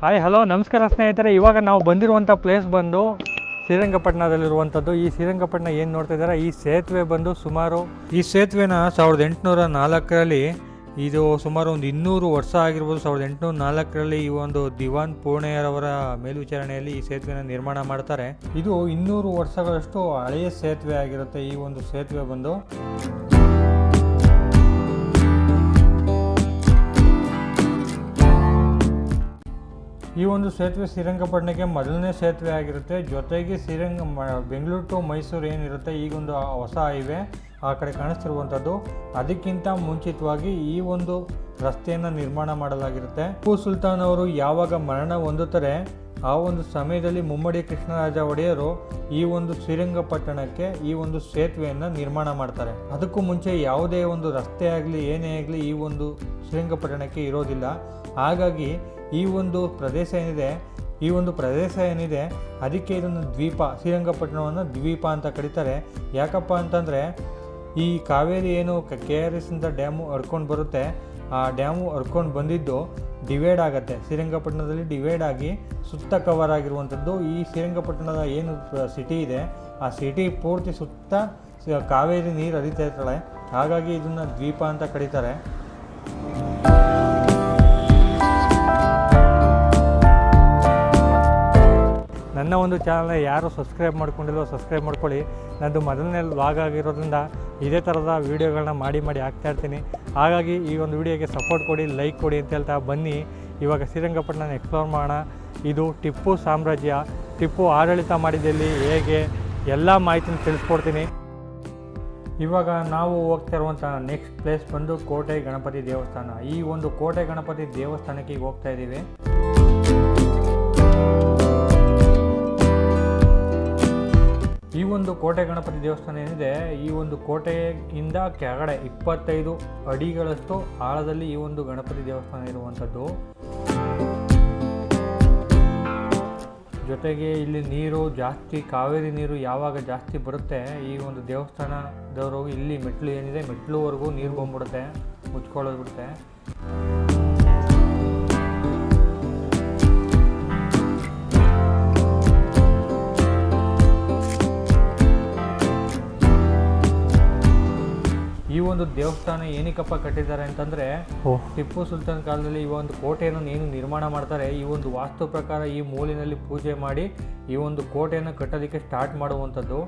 Hi hello ನಮಸ್ಕಾರ ಸ್ನೇಹಿತರೆ. ಇವಾಗ ನಾವು ಬಂದಿರುವಂಥ ಪ್ಲೇಸ್ ಬಂದು ಶ್ರೀರಂಗಪಟ್ಟಣದಲ್ಲಿರುವಂಥದ್ದು. ಈ ಶ್ರೀರಂಗಪಟ್ಟಣ ಏನು ನೋಡ್ತಾ ಇದ್ದಾರೆ, ಈ ಸೇತುವೆ ಬಂದು ಸುಮಾರು ಈ ಸೇತುವೆನ 1804ರಲ್ಲಿ ಇದು ಸುಮಾರು ಒಂದು 200 ವರ್ಷ ಆಗಿರ್ಬೋದು. 1804ರಲ್ಲಿ ಈ ಒಂದು ದಿವಾನ್ ಪೂರ್ಣಯ್ಯರವರ ಮೇಲ್ವಿಚಾರಣೆಯಲ್ಲಿ ಈ ಸೇತುವೆನ ನಿರ್ಮಾಣ ಮಾಡ್ತಾರೆ. ಇದು 200 ವರ್ಷಗಳಷ್ಟು ಹಳೆಯ ಸೇತುವೆ ಆಗಿರುತ್ತೆ. ಈ ಒಂದು ಸೇತುವೆ ಬಂದು ಈ ಒಂದು ಸೇತುವೆ ಶ್ರೀರಂಗಪಟ್ಟಣಕ್ಕೆ ಮೊದಲನೇ ಸೇತುವೆ ಆಗಿರುತ್ತೆ. ಜೊತೆಗೆ ಬೆಂಗಳೂರು ಟು ಮೈಸೂರು ಏನಿರುತ್ತೆ, ಈಗೊಂದು ಹೊಸ ಹೈವೇ ಆ ಕಡೆ ಕಾಣಿಸ್ತಿರುವಂಥದ್ದು. ಅದಕ್ಕಿಂತ ಮುಂಚಿತವಾಗಿ ಈ ಒಂದು ರಸ್ತೆಯನ್ನು ನಿರ್ಮಾಣ ಮಾಡಲಾಗಿರುತ್ತೆ. ಟಿಪ್ಪು ಸುಲ್ತಾನ್ ಅವರು ಯಾವಾಗ ಮರಣ ಹೊಂದುತ್ತಾರೆ ಆ ಒಂದು ಸಮಯದಲ್ಲಿ ಮುಮ್ಮಡಿ ಕೃಷ್ಣರಾಜ ಒಡೆಯರು ಈ ಒಂದು ಶ್ರೀರಂಗಪಟ್ಟಣಕ್ಕೆ ಈ ಒಂದು ಸೇತುವೆಯನ್ನು ನಿರ್ಮಾಣ ಮಾಡ್ತಾರೆ. ಅದಕ್ಕೂ ಮುಂಚೆ ಯಾವುದೇ ಒಂದು ರಸ್ತೆ ಆಗಲಿ ಏನೇ ಆಗಲಿ ಈ ಒಂದು ಶ್ರೀರಂಗಪಟ್ಟಣಕ್ಕೆ ಇರೋದಿಲ್ಲ. ಹಾಗಾಗಿ ಈ ಒಂದು ಪ್ರದೇಶ ಏನಿದೆ ಅದಕ್ಕೆ ಇದನ್ನು ದ್ವೀಪ, ಶ್ರೀರಂಗಪಟ್ಟಣವನ್ನು ದ್ವೀಪ ಅಂತ ಕರೀತಾರೆ. ಯಾಕಪ್ಪ ಅಂತಂದರೆ ಈ ಕಾವೇರಿ ಏನು KRS ಇಂದ ಡ್ಯಾಮು ಹರ್ಕೊಂಡು ಬರುತ್ತೆ, ಆ ಡ್ಯಾಮು ಹರ್ಕೊಂಡು ಬಂದಿದ್ದು ಡಿವೈಡ್ ಆಗುತ್ತೆ. ಶ್ರೀರಂಗಪಟ್ಟಣದಲ್ಲಿ ಡಿವೈಡ್ ಆಗಿ ಸುತ್ತ ಕವರ್ ಆಗಿರುವಂಥದ್ದು. ಈ ಶ್ರೀರಂಗಪಟ್ಟಣದ ಏನು ಸಿಟಿ ಇದೆ ಆ ಸಿಟಿ ಪೂರ್ತಿ ಸುತ್ತ ಕಾವೇರಿ ನೀರು ಹರಿತಾ ಇರ್ತಾಳೆ. ಹಾಗಾಗಿ ಇದನ್ನು ದ್ವೀಪ ಅಂತ ಕರೀತಾರೆ. ನನ್ನ ಒಂದು ಚಾನಲ್ನ ಯಾರು ಸಬ್ಸ್ಕ್ರೈಬ್ ಮಾಡ್ಕೊಂಡಿಲ್ಲೋ ಸಬ್ಸ್ಕ್ರೈಬ್ ಮಾಡ್ಕೊಳ್ಳಿ. ನನ್ನದು ಮೊದಲನೇ ವ್ಲಾಗ್ ಆಗಿರೋದ್ರಿಂದ ಇದೇ ಥರದ ವೀಡಿಯೋಗಳನ್ನ ಮಾಡಿ ಹಾಕ್ತಾ ಇರ್ತೀನಿ. ಹಾಗಾಗಿ ಈ ಒಂದು ವೀಡಿಯೋಗೆ ಸಪೋರ್ಟ್ ಕೊಡಿ, ಲೈಕ್ ಕೊಡಿ ಅಂತ ಹೇಳ್ತಾ ಬನ್ನಿ ಇವಾಗ ಶ್ರೀರಂಗಪಟ್ಟಣ ಎಕ್ಸ್ಪ್ಲೋರ್ ಮಾಡೋಣ. ಇದು ಟಿಪ್ಪು ಸಾಮ್ರಾಜ್ಯ, ಟಿಪ್ಪು ಆಡಳಿತ ಮಾಡಿದಲ್ಲಿ ಹೇಗೆ ಎಲ್ಲ ಮಾಹಿತಿನ ತಿಳಿಸ್ಕೊಡ್ತೀನಿ. ಇವಾಗ ನಾವು ಹೋಗ್ತಾ ಇರುವಂಥ ನೆಕ್ಸ್ಟ್ ಪ್ಲೇಸ್ ಬಂದು ಕೋಟೆ ಗಣಪತಿ ದೇವಸ್ಥಾನ. ಈ ಒಂದು ಕೋಟೆ ಗಣಪತಿ ದೇವಸ್ಥಾನಕ್ಕೆ ಈಗ ಹೋಗ್ತಾ ಇದ್ದೀವಿ. ಈ ಒಂದು ಕೋಟೆ ಗಣಪತಿ ದೇವಸ್ಥಾನ ಏನಿದೆ, ಈ ಒಂದು ಕೋಟೆಯಿಂದ ಕೆಳಗಡೆ 25 ಅಡಿಗಳಷ್ಟು ಆಳದಲ್ಲಿ ಈ ಒಂದು ಗಣಪತಿ ದೇವಸ್ಥಾನ ಇರುವಂಥದ್ದು. ಜೊತೆಗೆ ಇಲ್ಲಿ ನೀರು ಜಾಸ್ತಿ, ಕಾವೇರಿ ನೀರು ಯಾವಾಗ ಜಾಸ್ತಿ ಬರುತ್ತೆ ಈ ಒಂದು ದೇವಸ್ಥಾನದವರು ಇಲ್ಲಿ ಮೆಟ್ಲು ಏನಿದೆ ಮೆಟ್ಲುವರೆಗೂ ನೀರು ಬಂದ್ಬಿಡುತ್ತೆ, ಮುಚ್ಕೊಳ್ಳೋದು ಬಿಡುತ್ತೆ. ಈ ಒಂದು ದೇವಸ್ಥಾನ ಏನಕ್ಕಪ್ಪ ಕಟ್ಟಿದ್ದಾರೆ ಅಂತಂದರೆ, ಟಿಪ್ಪು ಸುಲ್ತಾನ್ ಕಾಲದಲ್ಲಿ ಈ ಒಂದು ಕೋಟೆಯನ್ನು ಏನು ನಿರ್ಮಾಣ ಮಾಡ್ತಾರೆ, ಈ ಒಂದು ವಾಸ್ತು ಪ್ರಕಾರ ಈ ಮೂಲಿನಲ್ಲಿ ಪೂಜೆ ಮಾಡಿ ಈ ಒಂದು ಕೋಟೆಯನ್ನು ಕಟ್ಟೋದಕ್ಕೆ ಸ್ಟಾರ್ಟ್ ಮಾಡುವಂಥದ್ದು.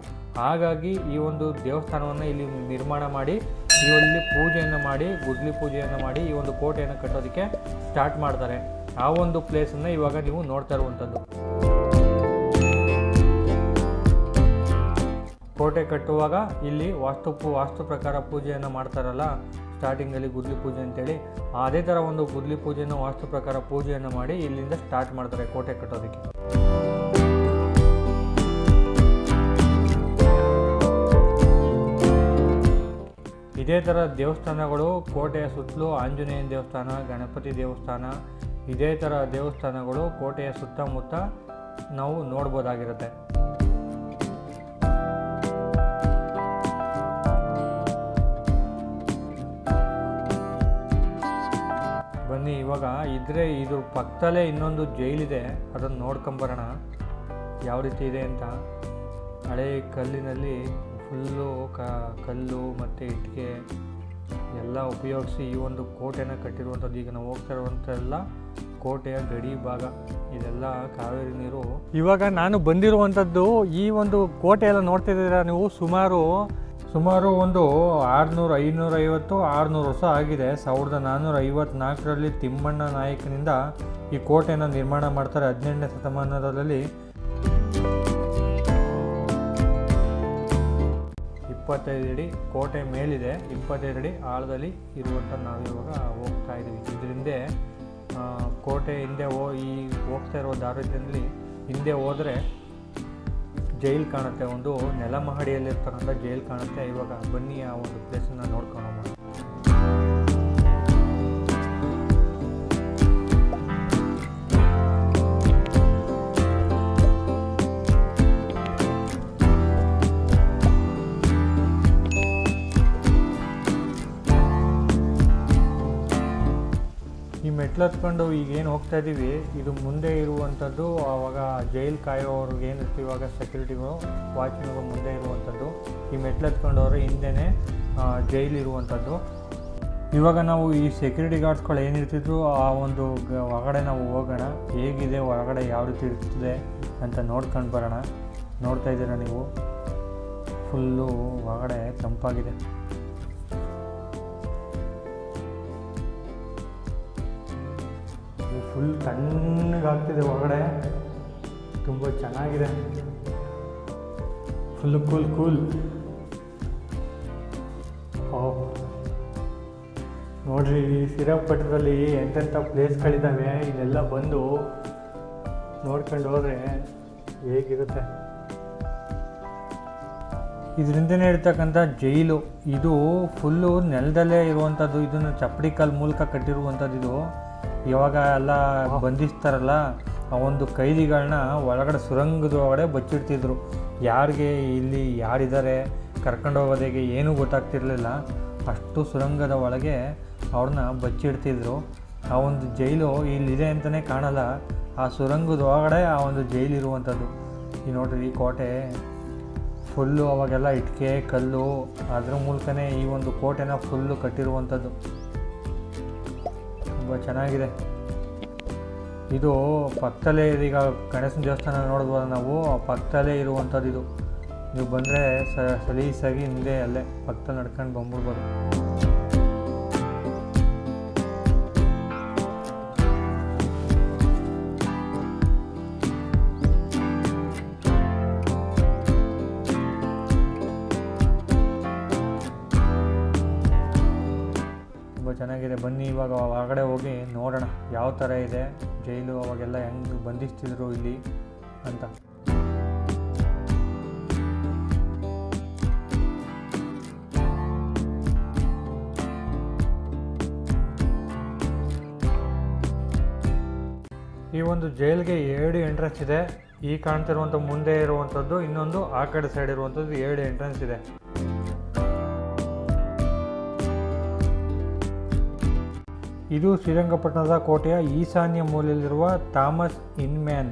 ಹಾಗಾಗಿ ಈ ಒಂದು ದೇವಸ್ಥಾನವನ್ನು ಇಲ್ಲಿ ನಿರ್ಮಾಣ ಮಾಡಿ ಇಲ್ಲಿ ಪೂಜೆಯನ್ನು ಮಾಡಿ, ಗುದ್ಲಿ ಪೂಜೆಯನ್ನು ಮಾಡಿ ಈ ಒಂದು ಕೋಟೆಯನ್ನು ಕಟ್ಟೋದಕ್ಕೆ ಸ್ಟಾರ್ಟ್ ಮಾಡ್ತಾರೆ. ಆ ಒಂದು ಪ್ಲೇಸನ್ನು ಇವಾಗ ನೀವು ನೋಡ್ತಾ ಇರುವಂಥದ್ದು. ಕೋಟೆ ಕಟ್ಟುವಾಗ ಇಲ್ಲಿ ವಾಸ್ತು ಪ್ರಕಾರ ಪೂಜೆಯನ್ನು ಮಾಡ್ತಾರಲ್ಲ ಸ್ಟಾರ್ಟಿಂಗಲ್ಲಿ ಗುದ್ಲಿ ಪೂಜೆ ಅಂತೇಳಿ, ಅದೇ ಥರ ಒಂದು ಗುದ್ಲಿ ಪೂಜೆಯನ್ನು ವಾಸ್ತು ಪ್ರಕಾರ ಪೂಜೆಯನ್ನು ಮಾಡಿ ಇಲ್ಲಿಂದ ಸ್ಟಾರ್ಟ್ ಮಾಡ್ತಾರೆ ಕೋಟೆ ಕಟ್ಟೋದಕ್ಕೆ. ಇದೇ ಥರ ದೇವಸ್ಥಾನಗಳು ಕೋಟೆಯ ಸುತ್ತಲೂ ಆಂಜನೇಯನ ದೇವಸ್ಥಾನ, ಗಣಪತಿ ದೇವಸ್ಥಾನ, ಇದೇ ಥರ ದೇವಸ್ಥಾನಗಳು ಕೋಟೆಯ ಸುತ್ತಮುತ್ತ ನಾವು ನೋಡ್ಬೋದಾಗಿರುತ್ತೆ. ಬನ್ನಿ ಇವಾಗ ಇದ್ರ ಪಕ್ಕದಲ್ಲೇ ಇನ್ನೊಂದು ಜೈಲಿದೆ, ಅದನ್ನು ನೋಡ್ಕೊಂಬರೋಣ ಯಾವ ರೀತಿ ಇದೆ ಅಂತ. ಹಳೆ ಕಲ್ಲಿನಲ್ಲಿ ಫುಲ್ಲು ಕಲ್ಲು ಮತ್ತು ಇಟ್ಟಿಗೆ ಎಲ್ಲ ಉಪಯೋಗಿಸಿ ಈ ಒಂದು ಕೋಟೆನ ಕಟ್ಟಿರುವಂಥದ್ದು. ಈಗ ನಾವು ಹೋಗ್ತಾ ಇರುವಂಥದ್ದೆಲ್ಲ ಕೋಟೆಯ ಗಡಿ ಭಾಗ, ಇದೆಲ್ಲ ಕಾವೇರಿ ನೀರು. ಇವಾಗ ನಾನು ಬಂದಿರುವಂಥದ್ದು ಈ ಒಂದು ಕೋಟೆ ಎಲ್ಲ ನೋಡ್ತಿದ್ದೀರಾ ನೀವು, ಸುಮಾರು ಒಂದು 550-600 ವರ್ಷ ಆಗಿದೆ. 1454ರಲ್ಲಿ ತಿಮ್ಮಣ್ಣ ನಾಯಕನಿಂದ ಈ ಕೋಟೆಯನ್ನು ನಿರ್ಮಾಣ ಮಾಡ್ತಾರೆ. 18ನೇ ಶತಮಾನದಲ್ಲಿ 25 ಅಡಿ ಕೋಟೆ ಮೇಲಿದೆ, 25 ಅಡಿ ಆಳದಲ್ಲಿ ಇರುವಂಥ ನಾವಿವಾಗ ಹೋಗ್ತಾ ಇದ್ದೀವಿ. ಇದರಿಂದ ಕೋಟೆ ಹಿಂದೆ ಈ ಹೋಗ್ತಾ ಇರುವ ದಾರಿಯಲ್ಲಿ ಹಿಂದೆ ಹೋದರೆ ಜೈಲ್ ಕಾಣುತ್ತೆ, ಒಂದು ನೆಲಮಹಡಿಯಲ್ಲಿರ್ತಕ್ಕಂಥ ಜೈಲ್ ಕಾಣುತ್ತೆ. ಇವಾಗ ಬನ್ನಿ ಆ ಒಂದು ಪ್ಲೇಸನ್ನು ನೋಡ್ಕೊಂಡು ಹೋಗೋಣ. ಮೆಟ್ಲು ಹತ್ಕೊಂಡು ಈಗೇನು ಹೋಗ್ತಾ ಇದ್ದೀವಿ, ಇದು ಮುಂದೆ ಇರುವಂಥದ್ದು ಆವಾಗ ಜೈಲ್ ಕಾಯೋವ್ರಿಗೆ ಏನಿರ್ತೀವಿ ಇವಾಗ ಸೆಕ್ಯೂರಿಟಿಗಳು ವಾಚ್ಮೆನ್ಗಳು ಮುಂದೆ ಇರುವಂಥದ್ದು. ಈ ಮೆಟ್ಲು ಹತ್ಕೊಂಡವ್ರು ಹಿಂದೆನೇ ಜೈಲ್ ಇರುವಂಥದ್ದು. ಇವಾಗ ನಾವು ಈ ಸೆಕ್ಯೂರಿಟಿ ಗಾರ್ಡ್ಸ್ಗಳು ಏನಿರ್ತಿದ್ರು ಆ ಒಂದು ಹೊರಗಡೆ ನಾವು ಹೋಗೋಣ, ಹೇಗಿದೆ ಹೊರಗಡೆ ಯಾವ ರೀತಿ ಇರ್ತದೆ ಅಂತ ನೋಡ್ಕೊಂಡು ಬರೋಣ. ನೋಡ್ತಾ ಇದ್ದೀರಾ ನೀವು, ಫುಲ್ಲು ಹೊರಗಡೆ ತಂಪಾಗಿದೆ. ಫುಲ್ ತಣ್ಣಗಾಗ್ತಿದೆ ಹೊರಗಡೆ, ತುಂಬ ಚೆನ್ನಾಗಿದೆ, ಫುಲ್ಲು ಕೂಲ್. ನೋಡ್ರಿ, ಈ ಶ್ರೀರಂಗಪಟ್ಟಣದಲ್ಲಿ ಎಂತೆಂಥ ಪ್ಲೇಸ್ಗಳಿದ್ದಾವೆ, ಇಲ್ಲೆಲ್ಲ ಬಂದು ನೋಡ್ಕೊಂಡು ಹೋದರೆ ಹೇಗಿರುತ್ತೆ. ಇದರಿಂದನೇ ಇರ್ತಕ್ಕಂಥ ಜೈಲು, ಇದು ಫುಲ್ಲು ನೆಲದಲ್ಲೇ ಇರುವಂಥದ್ದು. ಇದನ್ನು ಚಪ್ಪಡಿ ಕಲ್ಲು ಮೂಲಕ ಕಟ್ಟಿರುವಂಥದ್ದು. ಇದು ಇವಾಗ ಎಲ್ಲ ಬಂಧಿಸ್ತಾರಲ್ಲ, ಆ ಒಂದು ಕೈದಿಗಳನ್ನ ಒಳಗಡೆ ಸುರಂಗದ ಒಳಗಡೆ ಬಚ್ಚಿಡ್ತಿದ್ರು. ಯಾರಿಗೆ ಇಲ್ಲಿ ಯಾರಿದ್ದಾರೆ ಕರ್ಕೊಂಡು ಹೋಗೋದಿಗೆ ಏನೂ ಗೊತ್ತಾಗ್ತಿರ್ಲಿಲ್ಲ. ಅಷ್ಟು ಸುರಂಗದ ಒಳಗೆ ಅವ್ರನ್ನ ಬಚ್ಚಿಡ್ತಿದ್ರು. ಆ ಒಂದು ಜೈಲು ಇಲ್ಲಿದೆ ಅಂತಲೇ ಕಾಣಲ್ಲ, ಆ ಸುರಂಗದ ಒಳಗಡೆ ಆ ಒಂದು ಜೈಲು ಇರುವಂಥದ್ದು. ಈ ನೋಡ್ರಿ, ಈ ಕೋಟೆ ಫುಲ್ಲು ಅವಾಗೆಲ್ಲ ಇಟ್ಟಿಗೆ ಕಲ್ಲು, ಅದ್ರ ಮೂಲಕನೇ ಈ ಒಂದು ಕೋಟೆನ ಫುಲ್ಲು ಕಟ್ಟಿರುವಂಥದ್ದು. ತುಂಬ ಚೆನ್ನಾಗಿದೆ. ಇದು ಪಕ್ಕದಲ್ಲೇ ಇದೀಗ ಗಣೇಶನ ದೇವಸ್ಥಾನ ನೋಡ್ಬೋದು ನಾವು, ಪಕ್ಕದಲ್ಲೇ ಇರುವಂಥದ್ದು. ಇದು ನೀವು ಬಂದರೆ ಸಲೀಸಾಗಿ ಹಿಂದೆ ಅಲ್ಲೇ ಪಕ್ಕದಲ್ಲಿ ನಡ್ಕೊಂಡು ಬಂದ್ಬಿಡ್ಬೋದು. ತುಂಬ ಚೆನ್ನಾಗಿದೆ. ಬನ್ನಿ ಇವಾಗ ಹೊರಗಡೆ ಹೋಗಿ ನೋಡೋಣ ಯಾವ ಥರ ಇದೆ ಜೈಲು, ಅವಾಗೆಲ್ಲ ಹೆಂಗೆ ಬಂಧಿಸ್ತಿದ್ರು ಇಲ್ಲಿ ಅಂತ. ಈ ಒಂದು ಜೈಲ್ಗೆ 2 ಎಂಟ್ರೆನ್ಸ್ ಇದೆ. ಈ ಕಾಣ್ತಿರುವಂಥ ಮುಂದೆ ಇರುವಂಥದ್ದು, ಇನ್ನೊಂದು ಆ ಕಡೆ ಸೈಡ್ ಇರುವಂಥದ್ದು, 2 ಎಂಟ್ರೆನ್ಸ್ ಇದೆ. ಇದು ಶ್ರೀರಂಗಪಟ್ಟಣದ ಕೋಟೆಯ ಈಶಾನ್ಯ ಮೂಲೆಯಲ್ಲಿರುವ ಥಾಮಸ್ ಇನ್ಮ್ಯಾನ್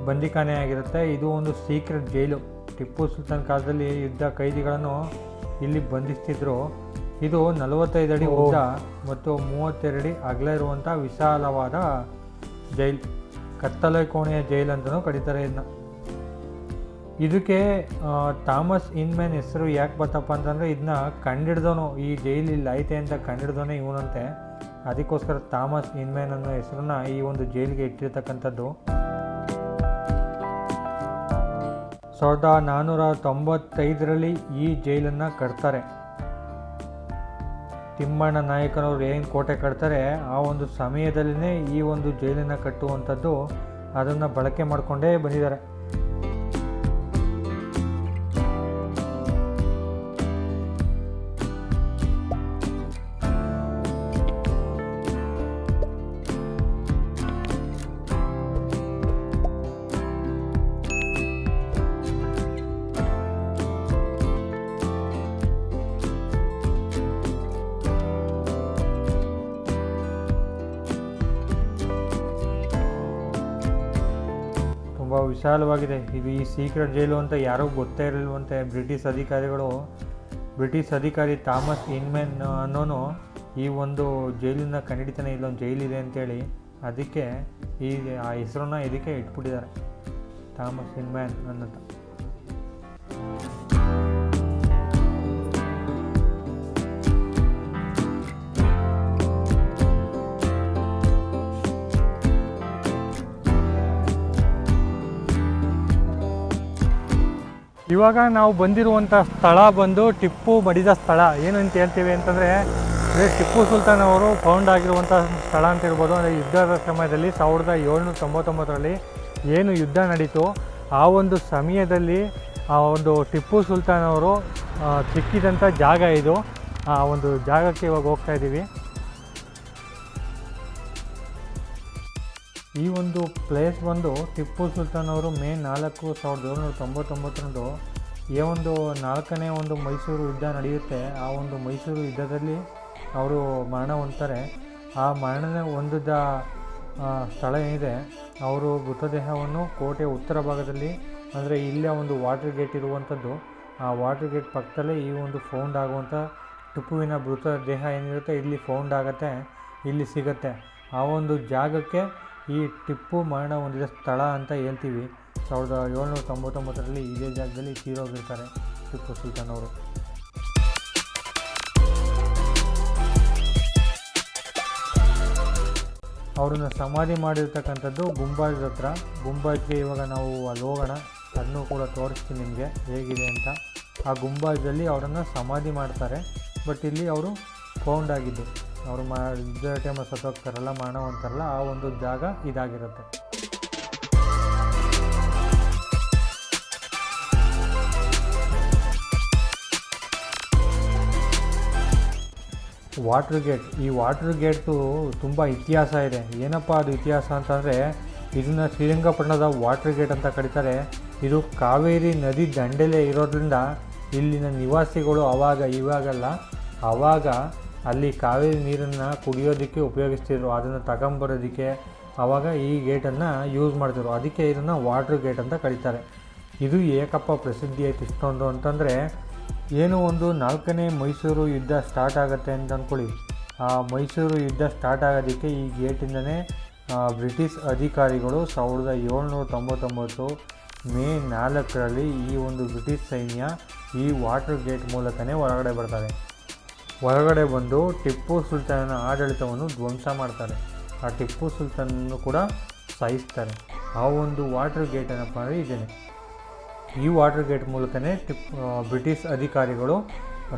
ಬಂದಿಖಾನೆ ಆಗಿರುತ್ತೆ. ಇದು ಒಂದು ಸೀಕ್ರೆಟ್ ಜೈಲು. ಟಿಪ್ಪು ಸುಲ್ತಾನ್ ಕಾಲದಲ್ಲಿ ಯುದ್ಧ ಕೈದಿಗಳನ್ನು ಇಲ್ಲಿ ಬಂಧಿಸ್ತಿದ್ರು. ಇದು 45 ಅಡಿ ಉದ್ದ ಮತ್ತು 32 ಅಡಿ ಅಗಲ ಇರುವಂಥ ವಿಶಾಲವಾದ ಜೈಲ್, ಕತ್ತಲೆ ಕೋಣೆಯ ಜೈಲ್ ಅಂತಲೂ ಕರೀತಾರೆ ಇದನ್ನ. ಇದಕ್ಕೆ ಥಾಮಸ್ ಇನ್ಮ್ಯಾನ್ ಹೆಸರು ಯಾಕೆ ಬರ್ತಪ್ಪ ಅಂತಂದರೆ, ಇದನ್ನ ಕಂಡಿಡ್ದವನು, ಈ ಜೈಲ್ ಇಲ್ಲಿ ಐತೆ ಅಂತ ಕಂಡಿಡ್ದವನೇ ಇವನಂತೆ. ಅದಕ್ಕೋಸ್ಕರ ಥಾಮಸ್ ಇನ್ಮ್ಯಾನ್ ಅನ್ನೋ ಹೆಸರನ್ನ ಈ ಒಂದು ಜೈಲಿಗೆ ಇಟ್ಟಿರ್ತಕ್ಕಂಥದ್ದು. 1495ರಲ್ಲಿ ಈ ಜೈಲನ್ನು ಕಟ್ತಾರೆ. ತಿಮ್ಮಣ್ಣ ನಾಯಕನವರು ಏನು ಕೋಟೆ ಕಟ್ತಾರೆ ಆ ಒಂದು ಸಮಯದಲ್ಲೇ ಈ ಒಂದು ಜೈಲನ್ನು ಕಟ್ಟುವಂಥದ್ದು, ಅದನ್ನು ಬಳಕೆ ಮಾಡಿಕೊಂಡೇ ಬಂದಿದ್ದಾರೆ. ತುಂಬ ವಿಶಾಲವಾಗಿದೆ. ಇದು ಈ ಸೀಕ್ರೆಟ್ ಜೈಲು ಅಂತ ಯಾರೂ ಗೊತ್ತೇ ಇರಲಿಲ್ವಂತೆ. ಬ್ರಿಟಿಷ್ ಅಧಿಕಾರಿ ಥಾಮಸ್ ಇನ್ಮ್ಯಾನ್ ಅನ್ನೋನು ಈ ಒಂದು ಜೈಲನ್ನು ಕಂಡಿಡಿತಾನೆ, ಇಲ್ಲೊಂದು ಜೈಲಿದೆ ಅಂತೇಳಿ. ಅದಕ್ಕೆ ಆ ಹೆಸರನ್ನ ಇದಕ್ಕೆ ಇಟ್ಬಿಟ್ಟಿದ್ದಾರೆ, ಥಾಮಸ್ ಇನ್ಮ್ಯಾನ್ ಅನ್ನೋದು. ಇವಾಗ ನಾವು ಬಂದಿರುವಂಥ ಸ್ಥಳ ಬಂದು ಟಿಪ್ಪು ಮಡಿದ ಸ್ಥಳ. ಏನು ಅಂತ ಹೇಳ್ತೀವಿ ಅಂತಂದರೆ, ಟಿಪ್ಪು ಸುಲ್ತಾನ್ ಅವರು ಫೌಂಡ್ ಆಗಿರುವಂಥ ಸ್ಥಳ ಅಂತ ಇರ್ಬೋದು. ಅಂದರೆ ಯುದ್ಧದ ಸಮಯದಲ್ಲಿ 1799ರಲ್ಲಿ ಏನು ಯುದ್ಧ ನಡೀತು ಆ ಒಂದು ಸಮಯದಲ್ಲಿ ಆ ಒಂದು ಟಿಪ್ಪು ಸುಲ್ತಾನ್ ಅವರು ಸಿಕ್ಕಿದಂಥ ಜಾಗ ಇದು. ಆ ಒಂದು ಜಾಗಕ್ಕೆ ಇವಾಗ ಹೋಗ್ತಾ ಇದ್ದೀವಿ. ಈ ಒಂದು ಪ್ಲೇಸ್ ಬಂದು ಟಿಪ್ಪು ಸುಲ್ತಾನ್ ಅವರು ಮೇ 4, 1799ರಂದು ಈ ಒಂದು 4ನೇ ಒಂದು ಮೈಸೂರು ಯುದ್ಧ ನಡೆಯುತ್ತೆ. ಆ ಒಂದು ಮೈಸೂರು ಯುದ್ಧದಲ್ಲಿ ಅವರು ಮರಣ ಹೊಂದ್ತಾರೆ. ಆ ಮರಣ ಹೊಂದಿದ ಸ್ಥಳ ಏನಿದೆ, ಅವರು ಮೃತದೇಹವನ್ನು ಕೋಟೆಯ ಉತ್ತರ ಭಾಗದಲ್ಲಿ, ಅಂದರೆ ಇಲ್ಲೇ ಒಂದು ವಾಟರ್ ಗೇಟ್ ಇರುವಂಥದ್ದು, ಆ ವಾಟರ್ ಗೇಟ್ ಪಕ್ಕದಲ್ಲೇ ಈ ಒಂದು ಫೌಂಡ್ ಆಗುವಂಥ ಟಿಪ್ಪುವಿನ ಮೃತದೇಹ ಏನಿರುತ್ತೆ ಇಲ್ಲಿ ಫೌಂಡ್ ಆಗುತ್ತೆ, ಇಲ್ಲಿ ಸಿಗುತ್ತೆ. ಆ ಒಂದು ಜಾಗಕ್ಕೆ ಈ ಟಿಪ್ಪು ಮರಣ ಹೊಂದಿದ ಸ್ಥಳ ಅಂತ ಹೇಳ್ತೀವಿ. 1799ರಲ್ಲಿ ಇದೇ ಜಾಗದಲ್ಲಿ ತೀರೋಗಿರ್ತಾರೆ ಟಿಪ್ಪು ಸುಲ್ತಾನ್ ಅವರು. ಅವ್ರನ್ನ ಸಮಾಧಿ ಮಾಡಿರ್ತಕ್ಕಂಥದ್ದು ಗುಂಬಾಜ್ ಹತ್ರ. ಗುಂಬಾಜ್ಗೆ ಇವಾಗ ನಾವು ಅಲ್ಲಿ ಹೋಗೋಣ, ಅದನ್ನು ಕೂಡ ತೋರಿಸ್ತೀನಿ ನಿಮಗೆ ಹೇಗಿದೆ ಅಂತ. ಆ ಗುಂಬಾಜಲ್ಲಿ ಅವರನ್ನು ಸಮಾಧಿ ಮಾಡ್ತಾರೆ. ಬಟ್ ಇಲ್ಲಿ ಅವರು ಫೌಂಡ್ ಆಗಿದ್ದು, ಅವರು ಇದ್ದ ಟೈಮಲ್ಲಿ ಸತ್ತೋಗ್ತಾರಲ್ಲ, ಮರಣ ಅಂತಾರಲ್ಲ, ಆ ಒಂದು ಜಾಗ ಇದಾಗಿರುತ್ತೆ. ವಾಟ್ರ್ ಗೇಟ್, ಈ ವಾಟ್ರ್ ಗೇಟು ತುಂಬ ಇತಿಹಾಸ ಇದೆ. ಏನಪ್ಪ ಅದು ಇತಿಹಾಸ ಅಂತಂದರೆ, ಇದನ್ನು ಶ್ರೀರಂಗಪಟ್ಟಣದ ವಾಟ್ರ್ ಗೇಟ್ ಅಂತ ಕರೀತಾರೆ. ಇದು ಕಾವೇರಿ ನದಿ ದಂಡೆಲೇ ಇರೋದ್ರಿಂದ ಇಲ್ಲಿನ ನಿವಾಸಿಗಳು ಆವಾಗ ಅಲ್ಲಿ ಕಾವೇರಿ ನೀರನ್ನು ಕುಡಿಯೋದಕ್ಕೆ ಉಪಯೋಗಿಸ್ತಿದ್ರು, ಅದನ್ನು ತಗೊಂಬರೋದಕ್ಕೆ ಆವಾಗ ಈ ಗೇಟನ್ನು ಯೂಸ್ ಮಾಡ್ತಿದ್ರು. ಅದಕ್ಕೆ ಇದನ್ನು ವಾಟ್ರ್ ಗೇಟ್ ಅಂತ ಕರೀತಾರೆ. ಇದು ಏಕಪ್ಪ ಪ್ರಸಿದ್ಧಿ ಆಯಿತು ಇಷ್ಟೊಂದು ಅಂತಂದರೆ, ಏನು ಒಂದು 4ನೇ ಮೈಸೂರು ಯುದ್ಧ ಸ್ಟಾರ್ಟ್ ಆಗುತ್ತೆ ಅಂತ ಅಂದ್ಕೊಳ್ಳಿ. ಆ ಮೈಸೂರು ಯುದ್ಧ ಸ್ಟಾರ್ಟ್ ಆಗೋದಕ್ಕೆ ಈ ಗೇಟಿಂದನೇ ಬ್ರಿಟಿಷ್ ಅಧಿಕಾರಿಗಳು 1799 ಮೇ 4ರಲ್ಲಿ ಈ ಒಂದು ಬ್ರಿಟಿಷ್ ಸೈನ್ಯ ಈ ವಾಟರ್ ಗೇಟ್ ಮೂಲಕನೇ ಹೊರಗಡೆ ಬರ್ತಾರೆ. ಹೊರಗಡೆ ಬಂದು ಟಿಪ್ಪು ಸುಲ್ತಾನನ ಆಡಳಿತವನ್ನು ಧ್ವಂಸ ಮಾಡ್ತಾರೆ. ಆ ಟಿಪ್ಪು ಸುಲ್ತಾನನ್ನು ಕೂಡ ಸಾಯಿಸ್ತಾರೆ. ಆ ಒಂದು ವಾಟರ್ ಗೇಟ್ ಏನಪ್ಪ ಅಂದರೆ ಇದೇನೆ. ಈ ವಾಟರ್ ಗೇಟ್ ಮೂಲಕನೇ ಬ್ರಿಟಿಷ್ ಅಧಿಕಾರಿಗಳು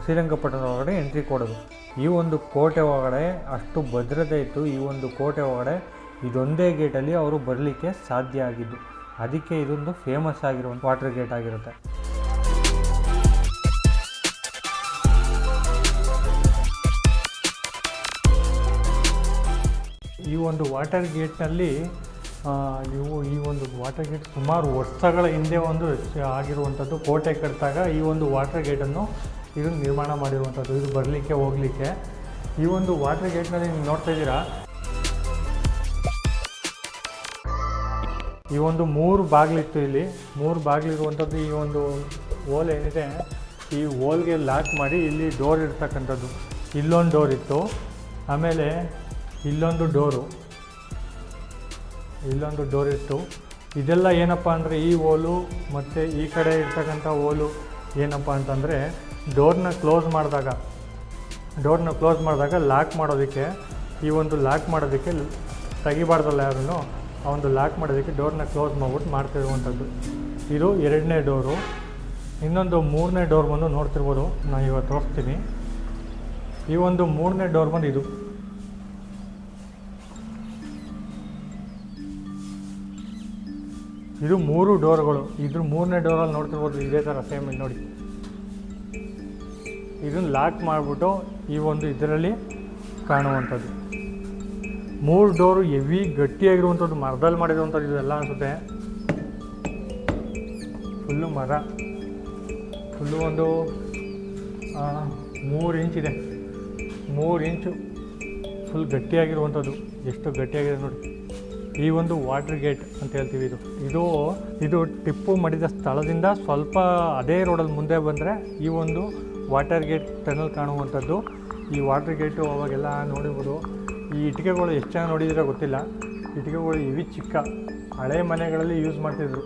ಶ್ರೀರಂಗಪಟ್ಟಣದ ಒಳಗಡೆ ಎಂಟ್ರಿ ಕೊಡೋದು. ಈ ಒಂದು ಕೋಟೆ ಒಳಗಡೆ ಅಷ್ಟು ಭದ್ರತೆ ಇತ್ತು. ಈ ಒಂದು ಕೋಟೆ ಒಳಗಡೆ ಇದೊಂದೇ ಗೇಟಲ್ಲಿ ಅವರು ಬರಲಿಕ್ಕೆ ಸಾಧ್ಯ ಆಗಿದ್ದು. ಅದಕ್ಕೆ ಇದೊಂದು ಫೇಮಸ್ ಆಗಿರೋ ವಾಟರ್ ಗೇಟ್ ಆಗಿರುತ್ತೆ. ಈ ಒಂದು ವಾಟರ್ ಗೇಟ್ನಲ್ಲಿ ಈ ಒಂದು ವಾಟರ್ ಗೇಟ್ ಸುಮಾರು ವರ್ಷಗಳ ಹಿಂದೆ ಒಂದು ಆಗಿರುವಂಥದ್ದು. ಕೋಟೆ ಕಟ್ಟಿದಾಗ ಈ ಒಂದು ವಾಟರ್ ಗೇಟನ್ನು ಇದು ನಿರ್ಮಾಣ ಮಾಡಿರುವಂಥದ್ದು, ಇದು ಬರಲಿಕ್ಕೆ ಹೋಗಲಿಕ್ಕೆ. ಈ ಒಂದು ವಾಟರ್ ಗೇಟ್ನಲ್ಲಿ ನೀವು ನೋಡ್ತಾ ಇದ್ದೀರಾ, ಈ ಒಂದು 3 ಬಾಗಿಲಿತ್ತು. ಇಲ್ಲಿ 3 ಬಾಗಿಲಿರುವಂಥದ್ದು. ಈ ಒಂದು ಹೋಲ್ ಏನಿದೆ, ಈ ಹೋಲ್ಗೆ ಲಾಕ್ ಮಾಡಿ ಇಲ್ಲಿ ಡೋರ್ ಇರ್ತಕ್ಕಂಥದ್ದು. ಇಲ್ಲೊಂದು ಡೋರ್ ಇತ್ತು, ಆಮೇಲೆ ಇಲ್ಲೊಂದು ಡೋರ್ ಇತ್ತು. ಇದೆಲ್ಲ ಏನಪ್ಪ ಅಂದರೆ, ಈ ಹೋಲು ಮತ್ತು ಈ ಕಡೆ ಇರ್ತಕ್ಕಂಥ ಹೋಲು ಏನಪ್ಪ ಅಂತಂದರೆ, ಡೋರ್ನ ಕ್ಲೋಸ್ ಮಾಡಿದಾಗ ಲಾಕ್ ಮಾಡೋದಕ್ಕೆ, ಈ ಒಂದು ಲಾಕ್ ಮಾಡೋದಕ್ಕೆ ತೆಗಿಬಾರ್ದಲ್ಲ ಯಾರೂ, ಆ ಒಂದು ಲಾಕ್ ಮಾಡೋದಕ್ಕೆ ಡೋರ್ನ ಕ್ಲೋಸ್ ಮಾಡ್ಬಿಟ್ಟು ಮಾಡ್ತಿರುವಂಥದ್ದು. ಇದು 2ನೇ ಡೋರು. ಇನ್ನೊಂದು 3ನೇ ಡೋರ್ ಬಂದು ನೋಡ್ತಿರ್ಬೋದು, ನಾನು ಇವಾಗ ತೋರಿಸ್ತೀನಿ. ಈ ಒಂದು 3ನೇ ಡೋರ್ ಬಂದು ಇದು 3 ಡೋರ್ಗಳು. ಇದ್ರ 3ನೇ ಡೋರಲ್ಲಿ ನೋಡ್ತಿರ್ಬೋದು, ಇದೇ ಥರ ಸೇಮ್ ಇಲ್ಲಿ ನೋಡಿ. ಇದನ್ನು ಲಾಕ್ ಮಾಡಿಬಿಟ್ಟು ಈ ಒಂದು ಇದರಲ್ಲಿ ಕಾಣುವಂಥದ್ದು. 3 ಡೋರು ಹೆವಿ ಗಟ್ಟಿಯಾಗಿರುವಂಥದ್ದು, ಮರದಲ್ಲಿ ಮಾಡಿರುವಂಥದ್ದು ಇದೆಲ್ಲ ಅನಿಸುತ್ತೆ. ಫುಲ್ಲು ಮರ, ಫುಲ್ಲು ಒಂದು 3 ಇಂಚಿದೆ. 3 ಇಂಚು ಫುಲ್ ಗಟ್ಟಿಯಾಗಿರುವಂಥದ್ದು. ಎಷ್ಟು ಗಟ್ಟಿಯಾಗಿದೆ ನೋಡಿ. ಈ ಒಂದು ವಾಟರ್ ಗೇಟ್ ಅಂತ ಹೇಳ್ತೀವಿ. ಇದು ಟಿಪ್ಪು ಮಡಿದ ಸ್ಥಳದಿಂದ ಸ್ವಲ್ಪ ಅದೇ ರೋಡಲ್ಲಿ ಮುಂದೆ ಬಂದರೆ ಈ ಒಂದು ವಾಟರ್ ಗೇಟ್ ಟನಲ್ ಕಾಣುವಂಥದ್ದು. ಈ ವಾಟರ್ ಗೇಟು ಅವಾಗೆಲ್ಲ ನೋಡಿರ್ಬೋದು. ಈ ಇಟ್ಟಿಗೆಗಳು ಎಷ್ಟು ಚೆನ್ನಾಗಿ ನೋಡಿದ್ರೆ ಗೊತ್ತಿಲ್ಲ. ಇಟ್ಟಿಗೆಗಳು ಇವಿ ಚಿಕ್ಕ ಹಳೆ ಮನೆಗಳಲ್ಲಿ ಯೂಸ್ ಮಾಡ್ತಿದ್ರು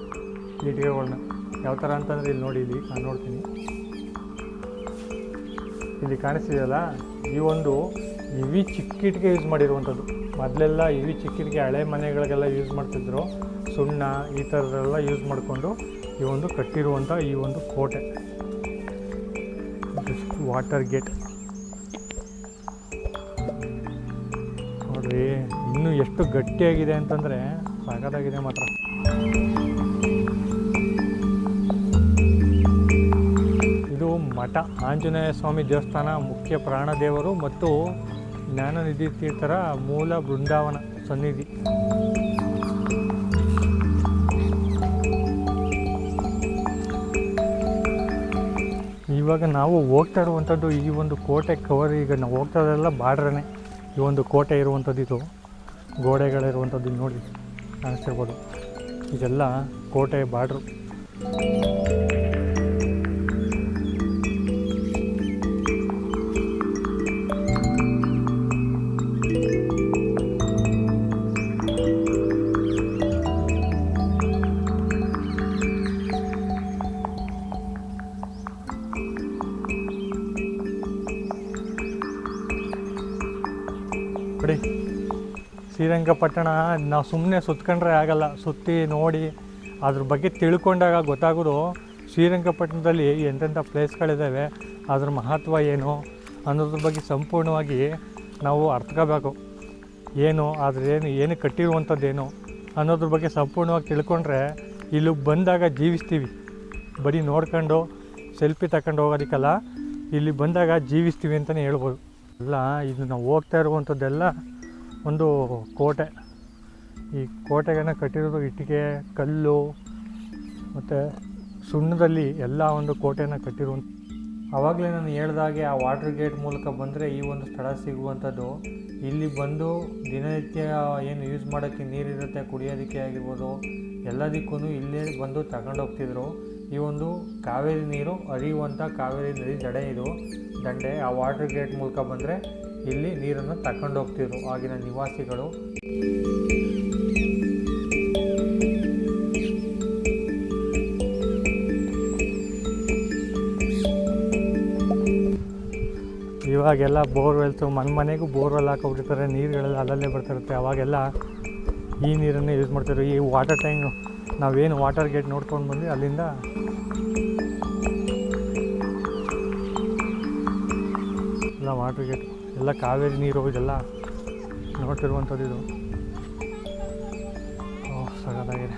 ಈ ಇಟ್ಟಿಗೆಗಳನ್ನ. ಯಾವ ಥರ ಅಂತಂದರೆ ಇಲ್ಲಿ ನೋಡಿ, ಇಲ್ಲಿ ನಾನು ನೋಡ್ತೀನಿ, ಇಲ್ಲಿ ಕಾಣಿಸ್ತಿದೆಯಲ್ಲ, ಈ ಒಂದು ಇವಿ ಚಿಕ್ಕ ಇಟ್ಟಿಗೆ ಯೂಸ್ ಮಾಡಿರುವಂಥದ್ದು. ಮೊದಲೆಲ್ಲ ಇವಿ ಚಿಕ್ಕ ಇಟ್ಟಿಗೆ ಹಳೆ ಮನೆಗಳಿಗೆಲ್ಲ ಯೂಸ್ ಮಾಡ್ತಿದ್ರು. ಸುಣ್ಣ ಈ ಥರದ್ದೆಲ್ಲ ಯೂಸ್ ಮಾಡಿಕೊಂಡು ಈ ಒಂದು ಕಟ್ಟಿರುವಂಥ ಈ ಒಂದು ಕೋಟೆ ವಾಟರ್ ಗೇಟ್ ನೋಡ್ರಿ. ಇನ್ನೂ ಎಷ್ಟು ಗಟ್ಟಿಯಾಗಿದೆ ಅಂತಂದರೆ ಸಾಕಾಗಿದೆ ಮಾತ್ರ. ಇದು ಮಠ, ಆಂಜನೇಯ ಸ್ವಾಮಿ ದೇವಸ್ಥಾನ, ಮುಖ್ಯ ಪ್ರಾಣದೇವರು ಮತ್ತು ಜ್ಞಾನನಿಧಿ ತೀರ್ಥರ ಮೂಲ ಬೃಂದಾವನ ಸನ್ನಿಧಿ. ಇವಾಗ ನಾವು ಹೋಗ್ತಾ ಇರುವಂಥದ್ದು ಈ ಒಂದು ಕೋಟೆ ಕವರ್. ಈಗ ನಾವು ಹೋಗ್ತಾ ಇರೋದೆಲ್ಲ ಬಾರ್ಡ್ರೇ. ಈ ಒಂದು ಕೋಟೆ ಇರುವಂಥದ್ದು ಇದು ಗೋಡೆಗಳಿರುವಂಥದ್ದು ನೋಡಿ ಕಾಣಿಸ್ತಿರ್ಬೋದು. ಇದೆಲ್ಲ ಕೋಟೆ ಬಾರ್ಡ್ರು. ನೋಡಿ ಶ್ರೀರಂಗಪಟ್ಟಣ ನಾವು ಸುಮ್ಮನೆ ಸುತ್ಕೊಂಡ್ರೆ ಆಗಲ್ಲ, ಸುತ್ತಿ ನೋಡಿ ಅದ್ರ ಬಗ್ಗೆ ತಿಳ್ಕೊಂಡಾಗ ಗೊತ್ತಾಗೋದು ಶ್ರೀರಂಗಪಟ್ಟಣದಲ್ಲಿ ಎಂತೆಂಥ ಪ್ಲೇಸ್ಗಳಿದ್ದಾವೆ, ಅದ್ರ ಮಹತ್ವ ಏನು ಅನ್ನೋದ್ರ ಬಗ್ಗೆ ಸಂಪೂರ್ಣವಾಗಿ ನಾವು ಅರ್ಥಕೋಬೇಕು. ಏನು ಏನು ಕಟ್ಟಿರುವಂಥದ್ದೇನು ಅನ್ನೋದ್ರ ಬಗ್ಗೆ ಸಂಪೂರ್ಣವಾಗಿ ತಿಳ್ಕೊಂಡ್ರೆ ಇಲ್ಲಿಗೆ ಬಂದಾಗ ಜೀವಿಸ್ತೀವಿ. ಬರೀ ನೋಡ್ಕೊಂಡು ಸೆಲ್ಫಿ ತಗೊಂಡು ಹೋಗೋದಕ್ಕಲ್ಲ, ಇಲ್ಲಿ ಬಂದಾಗ ಜೀವಿಸ್ತೀವಿ ಅಂತಲೇ ಹೇಳ್ಬೋದು. ಎಲ್ಲ ಇದು ನಾವು ಹೋಗ್ತಾ ಇರುವಂಥದ್ದೆಲ್ಲ ಒಂದು ಕೋಟೆ. ಈ ಕೋಟೆಗಳನ್ನ ಕಟ್ಟಿರೋದು ಇಟ್ಟಿಗೆ, ಕಲ್ಲು ಮತ್ತು ಸುಣ್ಣದಲ್ಲಿ ಎಲ್ಲ ಒಂದು ಕೋಟೆಯನ್ನು ಕಟ್ಟಿರುವಂಥ. ಆವಾಗಲೇ ನಾನು ಹೇಳ್ದಾಗೆ ಆ ವಾಟರ್ ಗೇಟ್ ಮೂಲಕ ಬಂದರೆ ಈ ಒಂದು ಸ್ಥಳ ಸಿಗುವಂಥದ್ದು. ಇಲ್ಲಿ ಬಂದು ದಿನನಿತ್ಯ ಏನು ಯೂಸ್ ಮಾಡೋಕ್ಕೆ ನೀರಿರುತ್ತೆ, ಕುಡಿಯೋದಕ್ಕೆ ಆಗಿರ್ಬೋದು, ಎಲ್ಲದಕ್ಕೂ ಇಲ್ಲೇ ಬಂದು ತಗೊಂಡೋಗ್ತಿದ್ರು. ಈ ಒಂದು ಕಾವೇರಿ ನೀರು ಹರಿಯುವಂಥ ಕಾವೇರಿ ನದಿ ದಂಡೆ ಆ ವಾಟರ್ ಗೇಟ್ ಮೂಲಕ ಬಂದರೆ ಇಲ್ಲಿ ನೀರನ್ನು ತಗೊಂಡೋಗ್ತಿದ್ರು ಆಗಿನ ನಿವಾಸಿಗಳು. ಇವಾಗೆಲ್ಲ ಬೋರ್ವೆಲ್ಸು ಮನೆಗೂ ಬೋರ್ವೆಲ್ ಹಾಕೊಬಿಟ್ಟಿರ್ತಾರೆ, ನೀರುಗಳೆಲ್ಲ ಅಲ್ಲಲ್ಲೇ ಬರ್ತಿರುತ್ತೆ. ಅವಾಗೆಲ್ಲ ಈ ನೀರನ್ನೇ ಯೂಸ್ ಮಾಡ್ತಿದ್ರು. ಈ ವಾಟರ್ ಟ್ಯಾಂಕ್ ನಾವೇನು ವಾಟರ್ ಗೇಟ್ ನೋಡ್ಕೊಂಡು ಬಂದು ಅಲ್ಲಿಂದ ಎಲ್ಲ ವಾಟರ್ ಗೇಟ್ ಎಲ್ಲ ಕಾವೇರಿ ನೀರು ಇದೆಲ್ಲ ನೋಡ್ತಿರುವಂಥದ್ದು ಇದು. ಸಗದಾಗಿದೆ.